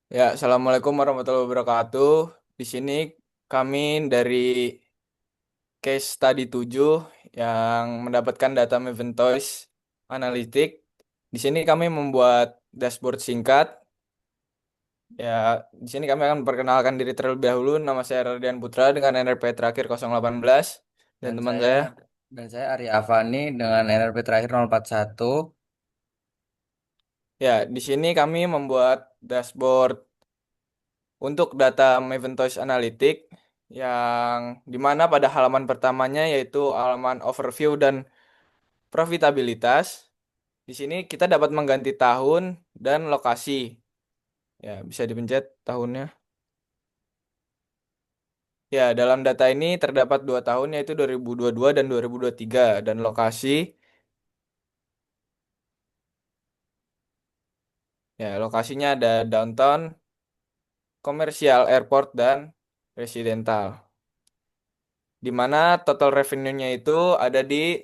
Ya, Assalamualaikum warahmatullahi wabarakatuh. Di sini kami dari case study 7 yang mendapatkan data Maventoys Analytics. Di sini kami membuat dashboard singkat. Ya, di sini kami akan memperkenalkan diri terlebih dahulu. Nama saya Radian Putra dengan NRP terakhir 018 dan Dan teman saya saya. dan saya Arya Avani dengan NRP terakhir 041. Ya, di sini kami membuat dashboard untuk data Maventoys Analytics yang dimana pada halaman pertamanya yaitu halaman overview dan profitabilitas. Di sini kita dapat mengganti tahun dan lokasi. Ya, bisa dipencet tahunnya. Ya, dalam data ini terdapat dua tahun yaitu 2022 dan 2023 dan lokasi. Ya, lokasinya ada downtown, komersial, airport dan residential. Di mana total revenue-nya itu ada di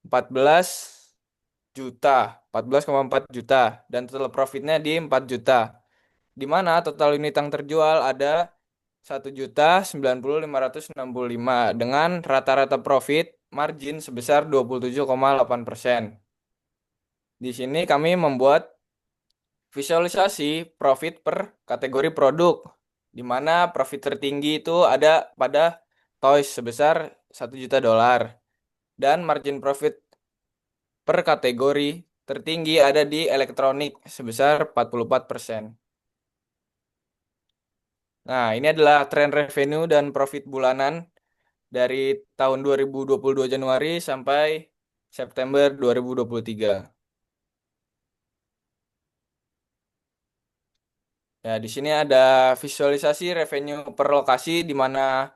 14 juta, 14,4 juta dan total profitnya di 4 juta. Di mana total unit yang terjual ada 1.090.565 dengan rata-rata profit margin sebesar 27,8%. Di sini kami membuat visualisasi profit per kategori produk, di mana profit tertinggi itu ada pada toys sebesar 1 juta dolar dan margin profit per kategori tertinggi ada di elektronik sebesar 44%. Nah, ini adalah tren revenue dan profit bulanan dari tahun 2022 Januari sampai September 2023. Ya, di sini ada visualisasi revenue per lokasi di mana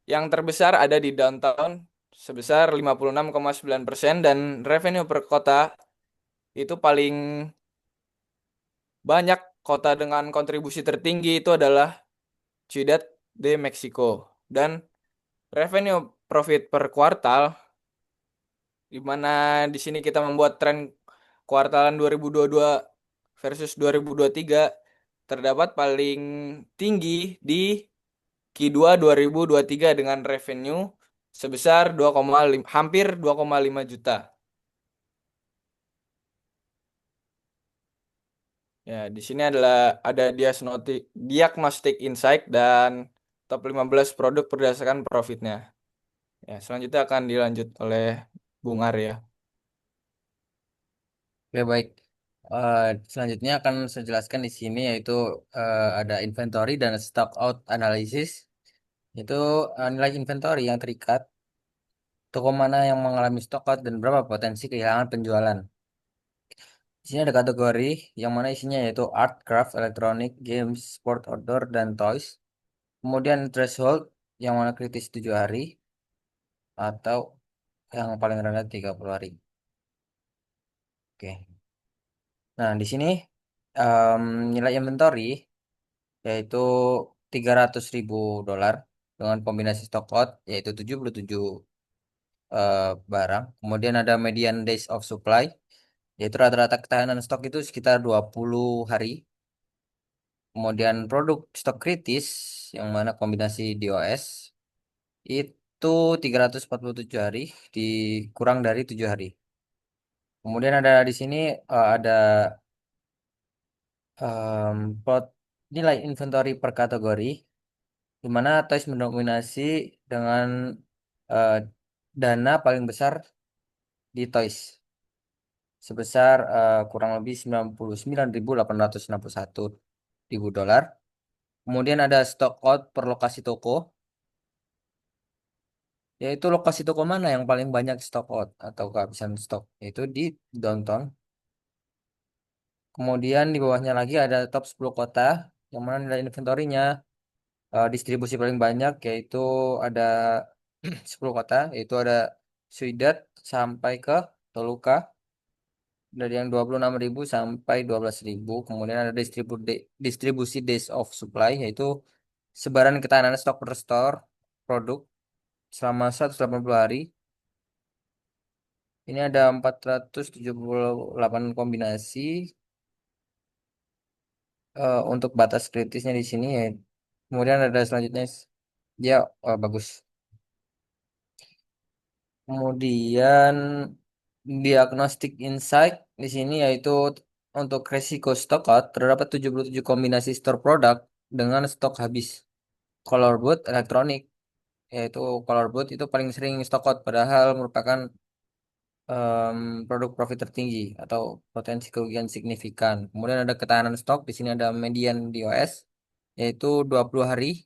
yang terbesar ada di downtown sebesar 56,9% dan revenue per kota itu paling banyak kota dengan kontribusi tertinggi itu adalah Ciudad de Mexico dan revenue profit per kuartal di mana di sini kita membuat tren kuartalan 2022 versus 2023 terdapat paling tinggi di Q2 2023 dengan revenue sebesar 2,5 hampir 2,5 juta. Ya, di sini adalah ada diagnostic insight dan top 15 produk berdasarkan profitnya. Ya, selanjutnya akan dilanjut oleh Bung Arya. Oke, baik. Eh, Selanjutnya akan saya jelaskan di sini yaitu ada inventory dan stock out analysis. Itu nilai inventory yang terikat, toko mana yang mengalami stock out dan berapa potensi kehilangan penjualan. Di sini ada kategori yang mana isinya yaitu art, craft, elektronik, games, sport, outdoor, dan toys. Kemudian threshold yang mana kritis 7 hari atau yang paling rendah 30 hari. Oke. Nah, di sini em, nilai inventory yaitu 300.000 dolar dengan kombinasi stock out yaitu 77 barang. Kemudian ada median days of supply yaitu rata-rata ketahanan stok itu sekitar 20 hari. Kemudian produk stok kritis yang mana kombinasi DOS itu 347 hari dikurang dari 7 hari. Kemudian ada di sini ada em, plot nilai inventory per kategori, di mana Toys mendominasi dengan eh, dana paling besar di Toys sebesar kurang lebih 99.861 ribu dolar. Kemudian ada stock out per lokasi toko, yaitu lokasi toko mana yang paling banyak stock out atau kehabisan stok, yaitu di downtown. Kemudian di bawahnya lagi ada top 10 kota yang mana nilai inventorinya distribusi paling banyak yaitu ada 10 kota yaitu ada Ciudad sampai ke Toluca dari yang 26.000 sampai 12.000. Kemudian ada distribusi days of supply yaitu sebaran ketahanan stok per store produk selama 180 hari. Ini ada 478 kombinasi Untuk batas kritisnya di sini ya. Kemudian ada selanjutnya dia bagus. Kemudian diagnostic insight di sini yaitu untuk resiko stock out terdapat 77 kombinasi store produk dengan stok habis. Color boot elektronik yaitu color boot itu paling sering stock out padahal merupakan produk profit tertinggi atau potensi kerugian signifikan. Kemudian ada ketahanan stok di sini ada median DOS yaitu 20 hari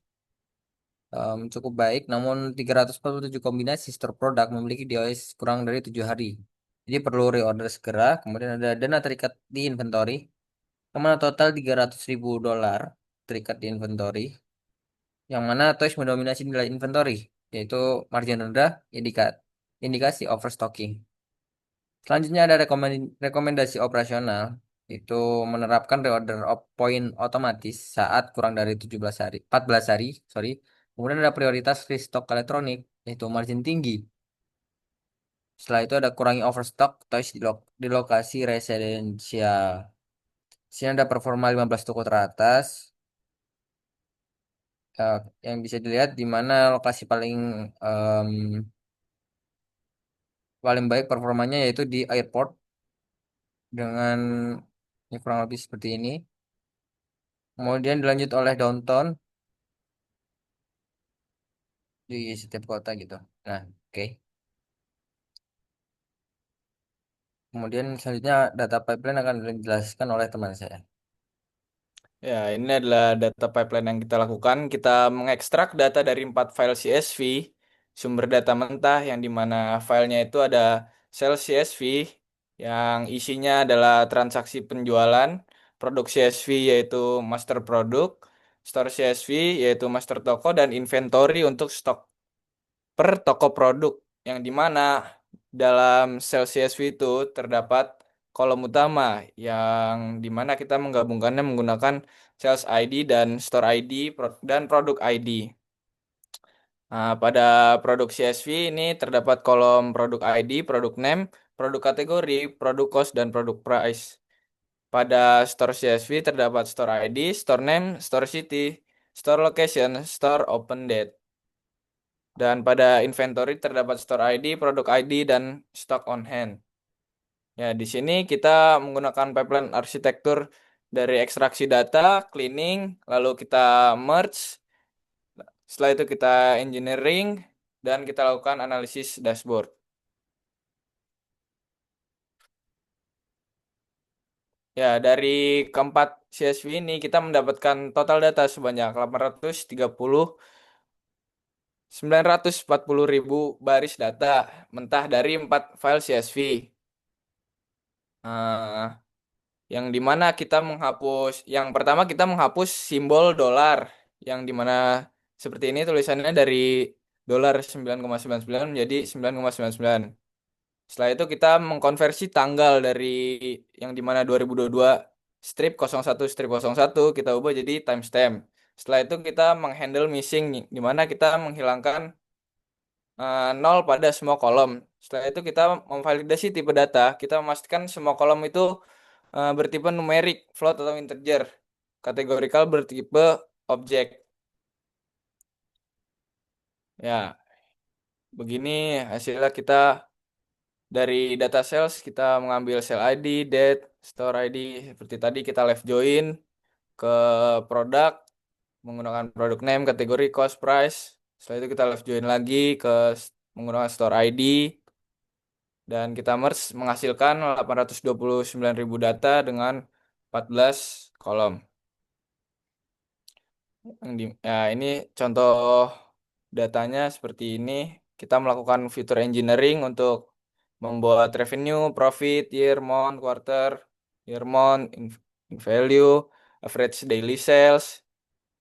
cukup baik, namun 347 kombinasi store produk memiliki DOS kurang dari 7 hari. Jadi perlu reorder segera. Kemudian ada dana terikat di inventory, kemana total 300.000 dolar terikat di inventory, yang mana Toys mendominasi nilai inventory, yaitu margin rendah, indikasi overstocking. Selanjutnya ada rekomendasi operasional, itu menerapkan reorder point otomatis saat kurang dari 17 hari, 14 hari, sorry. Kemudian ada prioritas restock elektronik, yaitu margin tinggi. Setelah itu ada kurangi overstock toys di lokasi residensial. Sini ada performa 15 toko teratas, eh, yang bisa dilihat di mana lokasi em, paling baik performanya yaitu di airport dengan ya, kurang lebih seperti ini. Kemudian dilanjut oleh downtown di setiap kota gitu. Nah, oke. Kemudian selanjutnya data pipeline akan dijelaskan oleh teman saya. Ya, ini adalah data pipeline yang kita lakukan. Kita mengekstrak data dari 4 file CSV, sumber data mentah yang dimana filenya itu ada sales CSV yang isinya adalah transaksi penjualan, produk CSV yaitu master produk, store CSV yaitu master toko, dan inventory untuk stok per toko produk yang dimana dalam sales CSV itu terdapat kolom utama yang dimana kita menggabungkannya menggunakan sales ID dan store ID dan produk ID. Nah, pada produk CSV ini terdapat kolom produk ID, produk name, produk kategori, produk cost, dan produk price. Pada store CSV terdapat store ID, store name, store city, store location, store open date. Dan pada inventory terdapat store ID, produk ID, dan stock on hand. Ya, di sini kita menggunakan pipeline arsitektur dari ekstraksi data, cleaning, lalu kita merge, setelah itu kita engineering, dan kita lakukan analisis dashboard. Ya, dari keempat CSV ini kita mendapatkan total data sebanyak 940.000 baris data mentah dari 4 file CSV. Yang dimana kita menghapus, yang pertama kita menghapus simbol dolar, yang dimana seperti ini tulisannya dari dolar 9,99 menjadi 9,99. Setelah itu kita mengkonversi tanggal dari yang dimana 2022 strip 01 strip 01 kita ubah jadi timestamp. Setelah itu kita menghandle missing, dimana kita menghilangkan nol pada semua kolom. Setelah itu kita memvalidasi tipe data, kita memastikan semua kolom itu bertipe numerik, float atau integer. Kategorikal bertipe objek. Ya, begini hasilnya kita dari data sales kita mengambil sell ID, date, store ID. Seperti tadi kita left join ke produk menggunakan produk name, kategori, cost, price. Setelah itu kita left join lagi ke menggunakan store ID dan kita merge menghasilkan 829.000 data dengan 14 kolom. Ya, ini contoh datanya seperti ini. Kita melakukan fitur engineering untuk membuat revenue, profit, year, month, quarter, year, month, in value, average daily sales,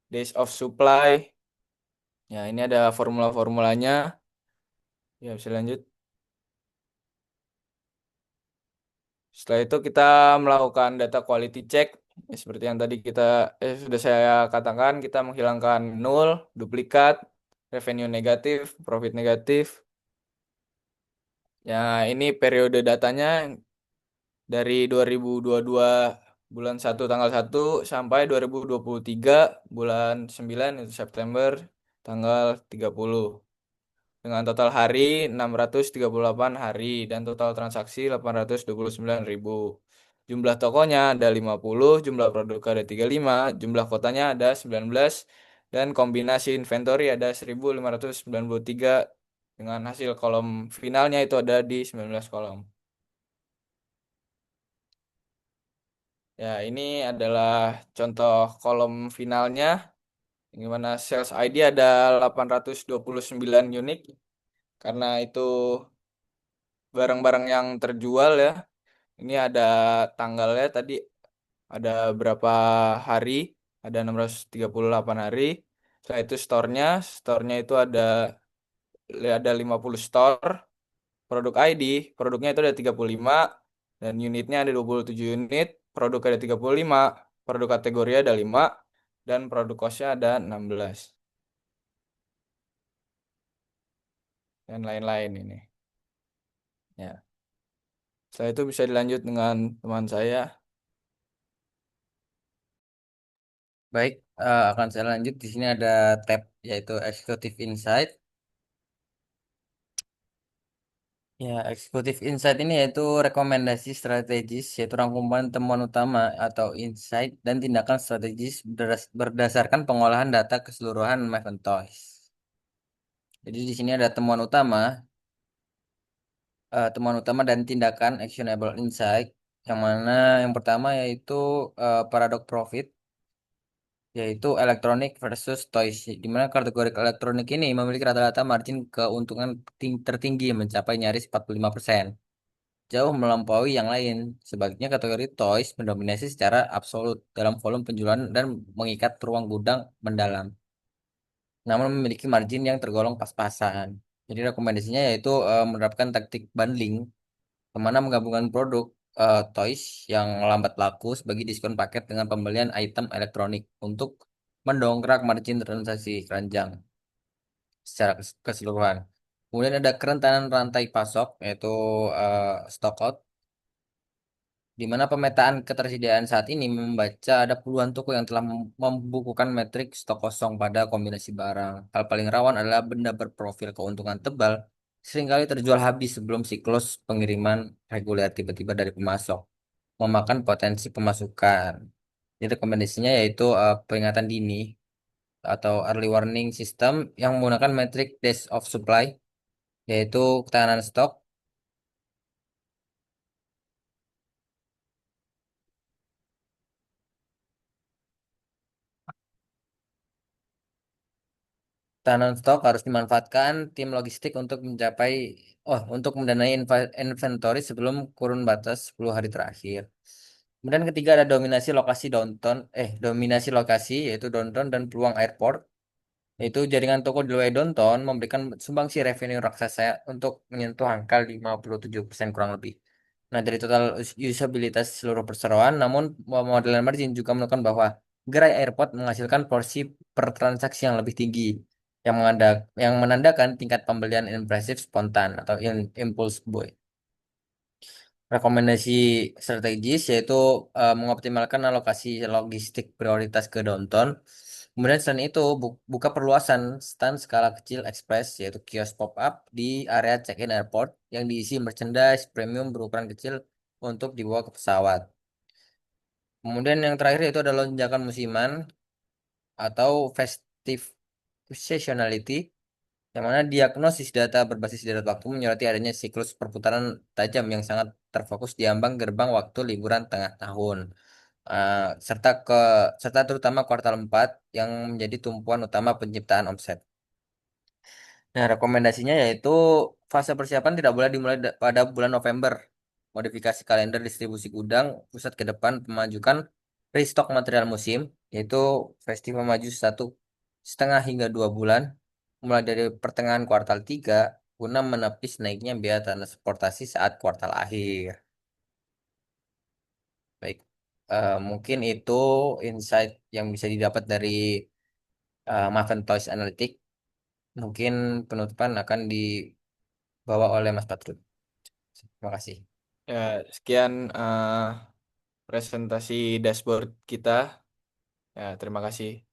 days of supply. Ya, ini ada formula-formulanya. Ya, bisa lanjut. Setelah itu kita melakukan data quality check. Ya, seperti yang tadi sudah saya katakan, kita menghilangkan null, duplikat, revenue negatif, profit negatif. Ya, ini periode datanya dari 2022 Bulan 1 tanggal 1 sampai 2023 bulan 9 itu September tanggal 30. Dengan total hari 638 hari dan total transaksi 829.000. Jumlah tokonya ada 50, jumlah produk ada 35, jumlah kotanya ada 19, dan kombinasi inventory ada 1593 dengan hasil kolom finalnya itu ada di 19 kolom. Ya, ini adalah contoh kolom finalnya. Yang mana sales ID ada 829 unit karena itu barang-barang yang terjual ya. Ini ada tanggalnya tadi ada berapa hari? Ada 638 hari. Setelah itu store-nya itu ada 50 store. Produk ID, produknya itu ada 35 dan unitnya ada 27 unit. Produk ada 35, produk kategori ada 5 dan produk kosnya ada 16 dan lain-lain ini. Ya. Setelah itu bisa dilanjut dengan teman saya. Baik, akan saya lanjut. Di sini ada tab yaitu Executive Insight. Ya, Executive Insight ini yaitu rekomendasi strategis, yaitu rangkuman temuan utama atau insight dan tindakan strategis berdasarkan pengolahan data keseluruhan Macintosh. Jadi di sini ada temuan utama dan tindakan actionable insight, yang mana yang pertama yaitu paradok profit, yaitu elektronik versus toys, di mana kategori elektronik ini memiliki rata-rata margin keuntungan tertinggi mencapai nyaris 45%, jauh melampaui yang lain. Sebaliknya kategori toys mendominasi secara absolut dalam volume penjualan dan mengikat ruang gudang mendalam, namun memiliki margin yang tergolong pas-pasan. Jadi rekomendasinya yaitu menerapkan taktik bundling, kemana menggabungkan produk toys yang lambat laku sebagai diskon paket dengan pembelian item elektronik untuk mendongkrak margin transaksi keranjang secara keseluruhan. Kemudian ada kerentanan rantai pasok, yaitu stock out, di mana pemetaan ketersediaan saat ini membaca ada puluhan toko yang telah membukukan metrik stok kosong pada kombinasi barang. Hal paling rawan adalah benda berprofil keuntungan tebal, seringkali terjual habis sebelum siklus pengiriman reguler tiba-tiba dari pemasok, memakan potensi pemasukan. Jadi rekomendasinya yaitu peringatan dini atau early warning system yang menggunakan metrik days of supply, yaitu ketahanan stok. Tahanan stok harus dimanfaatkan tim logistik untuk mendanai inventory sebelum kurun batas 10 hari terakhir. Kemudian ketiga ada dominasi lokasi, yaitu downtown dan peluang airport. Yaitu jaringan toko di luar downtown memberikan sumbangsi revenue raksasa untuk menyentuh angka 57% kurang lebih. Nah, dari total usabilitas seluruh perseroan, namun modelan margin juga menunjukkan bahwa gerai airport menghasilkan porsi per transaksi yang lebih tinggi, yang menandakan tingkat pembelian impresif spontan atau impulse buy. Rekomendasi strategis yaitu mengoptimalkan alokasi logistik prioritas ke downtown. Kemudian selain itu buka perluasan stand skala kecil ekspres, yaitu kios pop-up di area check-in airport yang diisi merchandise premium berukuran kecil untuk dibawa ke pesawat. Kemudian yang terakhir itu adalah lonjakan musiman atau festive seasonality, yang mana diagnosis data berbasis data waktu menyoroti adanya siklus perputaran tajam yang sangat terfokus di ambang gerbang waktu liburan tengah tahun. Eh, serta ke serta terutama kuartal 4 yang menjadi tumpuan utama penciptaan omset. Nah, rekomendasinya yaitu fase persiapan tidak boleh dimulai pada bulan November. Modifikasi kalender distribusi gudang pusat ke depan, pemajukan restock material musim, yaitu festival maju 1,5 hingga 2 bulan, mulai dari pertengahan kuartal 3, guna menepis naiknya biaya transportasi saat kuartal akhir. Baik, mungkin itu insight yang bisa didapat dari Macintosh Analytics. Mungkin penutupan akan dibawa oleh Mas Patrut. Terima kasih. Ya, sekian presentasi dashboard kita. Ya, terima kasih.